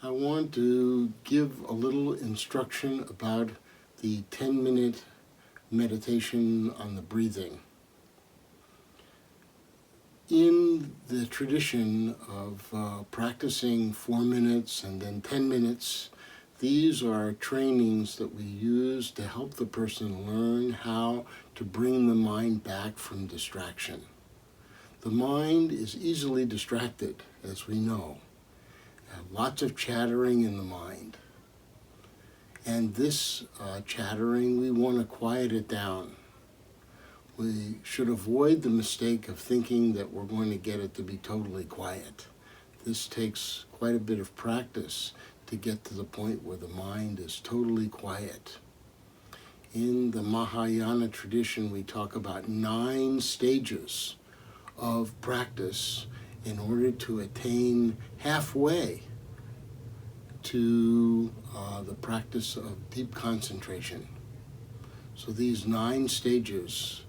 I want to give a little instruction about the 10-minute meditation on the breathing. In the tradition of practicing 4 minutes and then 10 minutes, these are trainings that we use to help the person learn how to bring the mind back from distraction. The mind is easily distracted, as we know. Lots of chattering in the mind. And this chattering, we want to quiet it down. We should avoid the mistake of thinking that we're going to get it to be totally quiet. This takes quite a bit of practice to get to the point where the mind is totally quiet. In the Mahayana tradition, we talk about 9 stages of practice in order to attain halfway to the practice of deep concentration. So these 9 stages,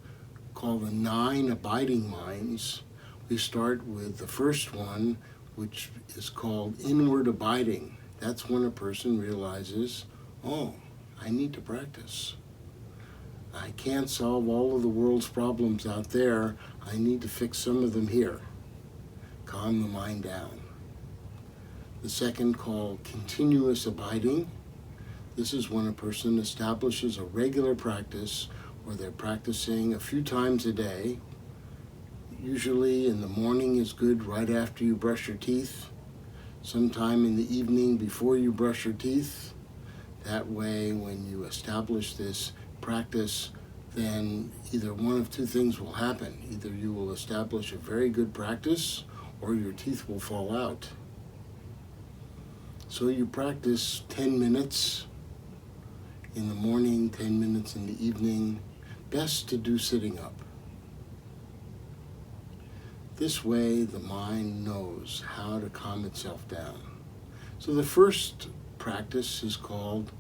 called the 9 abiding minds, we start with the first one, which is called inward abiding. That's when a person realizes, oh, I need to practice. I can't solve all of the world's problems out there. I need to fix some of them here. Calm the mind down. The second, called continuous abiding. This is when a person establishes a regular practice where they're practicing a few times a day. Usually in the morning is good right after you brush your teeth. Sometime in the evening before you brush your teeth. That way, when you establish this practice, then either one of 2 things will happen. Either you will establish a very good practice or your teeth will fall out. So you practice 10 minutes in the morning, 10 minutes in the evening. Best to do sitting up. This way the mind knows how to calm itself down. So the first practice is called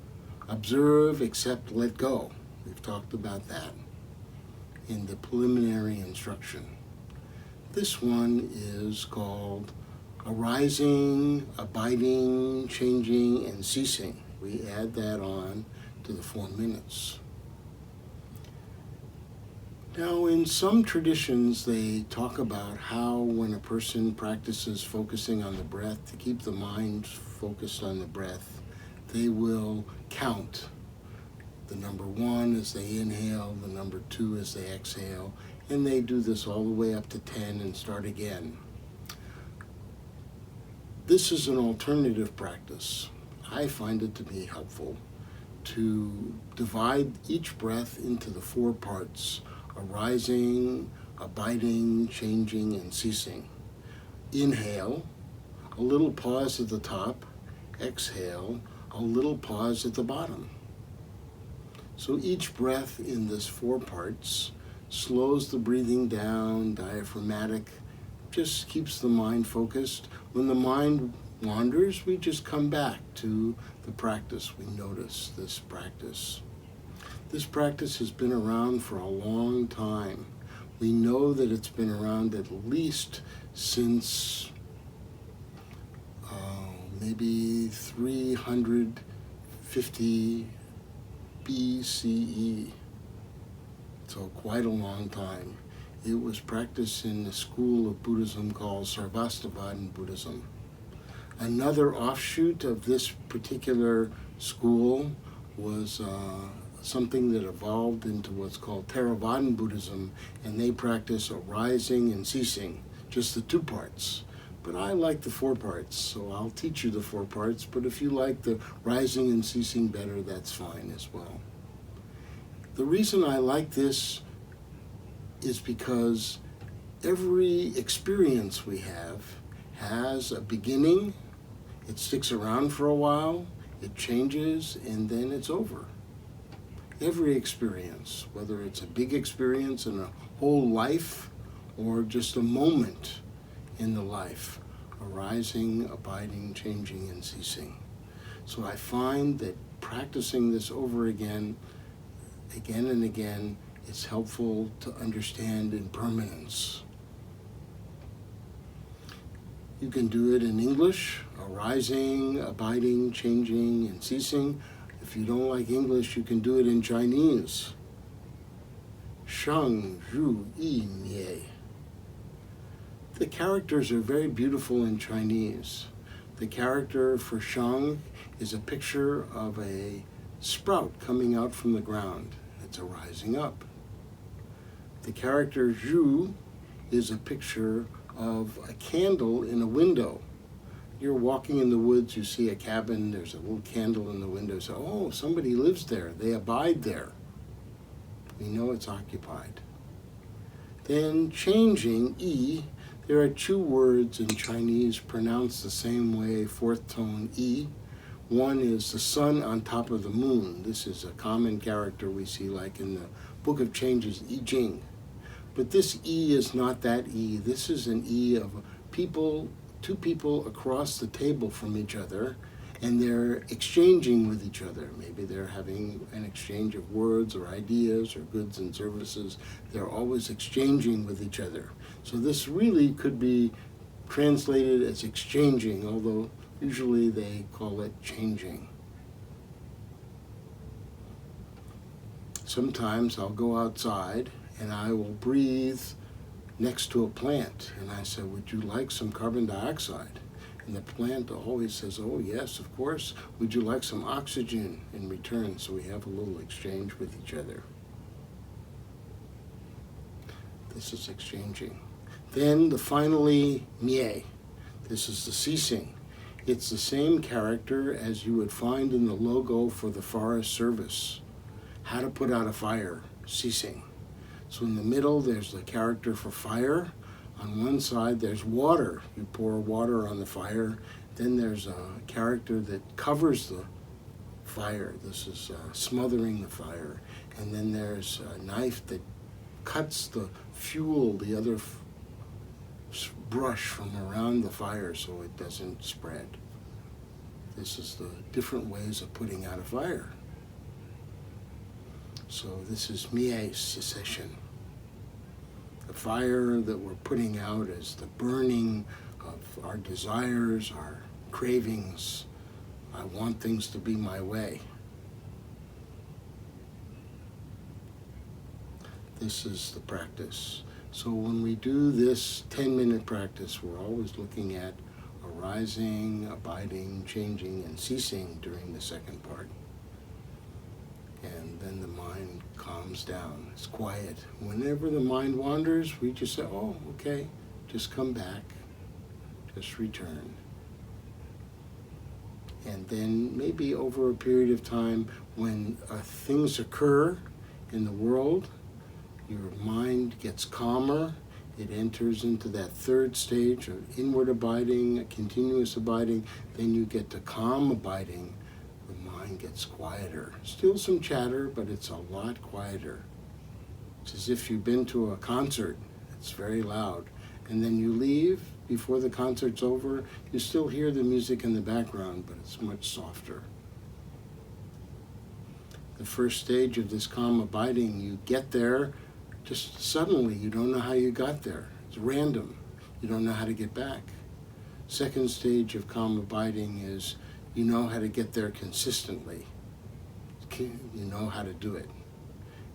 observe, accept, let go. We've talked about that in the preliminary instruction. This one is called arising, abiding, changing, and ceasing. We add that on to the 4 minutes. Now, in some traditions, they talk about how when a person practices focusing on the breath, to keep the mind focused on the breath, they will count. The number 1 as they inhale, the number 2 as they exhale, and they do this all the way up to 10 and start again. This is an alternative practice. I find it to be helpful to divide each breath into the 4 parts: arising, abiding, changing, and ceasing. Inhale, a little pause at the top. Exhale, a little pause at the bottom. So each breath in this 4 parts slows the breathing down, diaphragmatic, just keeps the mind focused. When the mind wanders, we just come back to the practice. We notice this practice. This practice has been around for a long time. We know that it's been around at least since maybe 350 BCE. So quite a long time. It was practiced in the school of Buddhism called Sarvastivadin Buddhism. Another offshoot of this particular school was something that evolved into what's called Theravadan Buddhism, and they practice arising and ceasing, just the 2 parts. But I like the 4 parts, so I'll teach you the 4 parts, but if you like the rising and ceasing better, that's fine as well. The reason I like this is because every experience we have has a beginning, it sticks around for a while, it changes, and then it's over. Every experience, whether it's a big experience in a whole life or just a moment in the life, arising, abiding, changing, and ceasing. So I find that practicing this over again and again, it's helpful to understand impermanence. You can do it in English, arising, abiding, changing, and ceasing. If you don't like English, you can do it in Chinese. Sheng, Zhu, Yi, Mie. The characters are very beautiful in Chinese. The character for Sheng is a picture of a sprout coming out from the ground. It's a rising up. The character Zhu is a picture of a candle in a window. You're walking in the woods, you see a cabin, there's a little candle in the window. So, oh, somebody lives there. They abide there. We know it's occupied. Then changing, yi, there are two words in Chinese pronounced the same way, fourth tone, yi. One is the sun on top of the moon. This is a common character we see like in the Book of Changes, I Ching. But this E is not that E. This is an E of people, two people across the table from each other, and they're exchanging with each other. Maybe they're having an exchange of words or ideas or goods and services. They're always exchanging with each other. So this really could be translated as exchanging, although usually they call it changing. Sometimes I'll go outside and I will breathe next to a plant. And I said, would you like some carbon dioxide? And the plant always says, oh yes, of course. Would you like some oxygen in return? So we have a little exchange with each other. This is exchanging. Then finally, mie. This is the ceasing. It's the same character as you would find in the logo for the Forest Service. How to put out a fire, ceasing. So in the middle, there's the character for fire. On one side, there's water. You pour water on the fire. Then there's a character that covers the fire. This is smothering the fire. And then there's a knife that cuts the fuel, the other brush from around the fire so it doesn't spread. This is the different ways of putting out a fire. So this is mie, cessation. The fire that we're putting out is the burning of our desires, our cravings. I want things to be my way. This is the practice. So when we do this 10-minute practice, we're always looking at arising, abiding, changing, and ceasing during the second part. And then the mind calms down. It's quiet. Whenever the mind wanders, we just say, oh, okay, just come back, just return. And then maybe over a period of time when things occur in the world, your mind gets calmer. It enters into that third stage of inward abiding, continuous abiding. Then you get to calm abiding. The mind gets quieter. Still some chatter, but it's a lot quieter. It's as if you've been to a concert. It's very loud. And then you leave before the concert's over. You still hear the music in the background, but it's much softer. The first stage of this calm abiding, you get there just suddenly. You don't know how you got there. It's random. You don't know how to get back. Second stage of calm abiding is you know how to get there consistently. You know how to do it.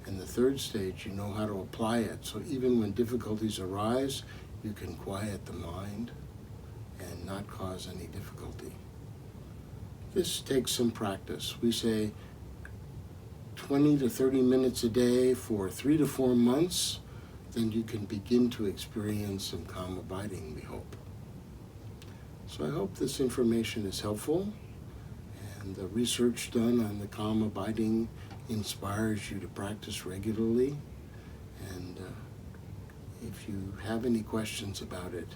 And the third stage, you know how to apply it. So even when difficulties arise, you can quiet the mind and not cause any difficulty. This takes some practice. We say 20 to 30 minutes a day for 3 to 4 months, then you can begin to experience some calm abiding, we hope. So I hope this information is helpful, and the research done on the calm abiding inspires you to practice regularly. And if you have any questions about it,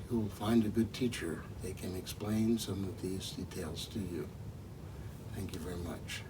you'll find a good teacher. They can explain some of these details to you. Thank you very much.